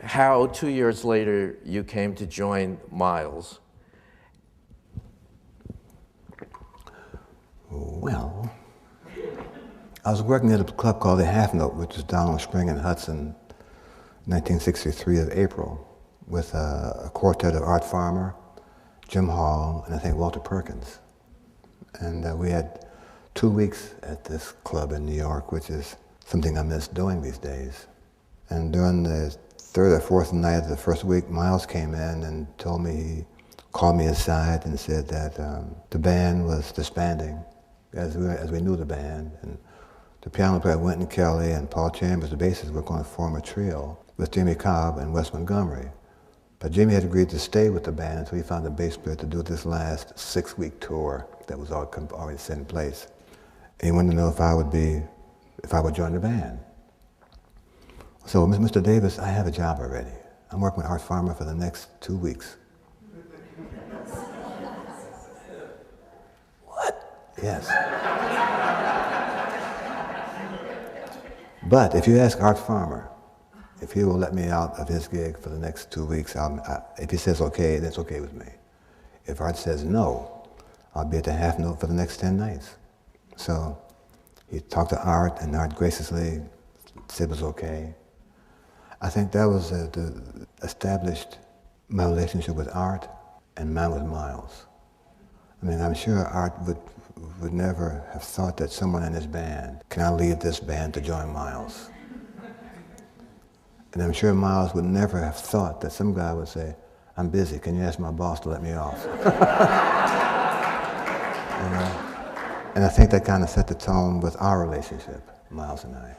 how 2 years later you came to join Miles. Well, I was working at a club called the Half Note, which was down on Spring and Hudson, 1963 of April, with a quartet of Art Farmer, Jim Hall, and I think Walter Perkins. And we had 2 weeks at this club in New York, which is something I miss doing these days. And during the third or fourth night of the first week, Miles came in and told me, he called me aside and said that the band was disbanding, as we knew the band. And the piano player, Wynton Kelly, and Paul Chambers, the bassist, were going to form a trio with Jimmy Cobb and Wes Montgomery. But Jimmy had agreed to stay with the band until he found a bass player to do this last 6-week tour that was already set in place. And he wanted to know if I would join the band. So, Mr. Davis, I have a job already. I'm working with Art Farmer for the next 2 weeks. What? Yes. But if you ask Art Farmer, if he will let me out of his gig for the next 2 weeks, if he says okay, that's okay with me. If Art says no, I'll be at the Half Note for the next 10 nights. So he talked to Art, and Art graciously said it was okay. I think that was established my relationship with Art and mine with Miles. I mean, I'm sure Art would never have thought that someone in his band, can I leave this band to join Miles? And I'm sure Miles would never have thought that some guy would say, I'm busy, can you ask my boss to let me off? And I think that kind of set the tone with our relationship, Miles and I.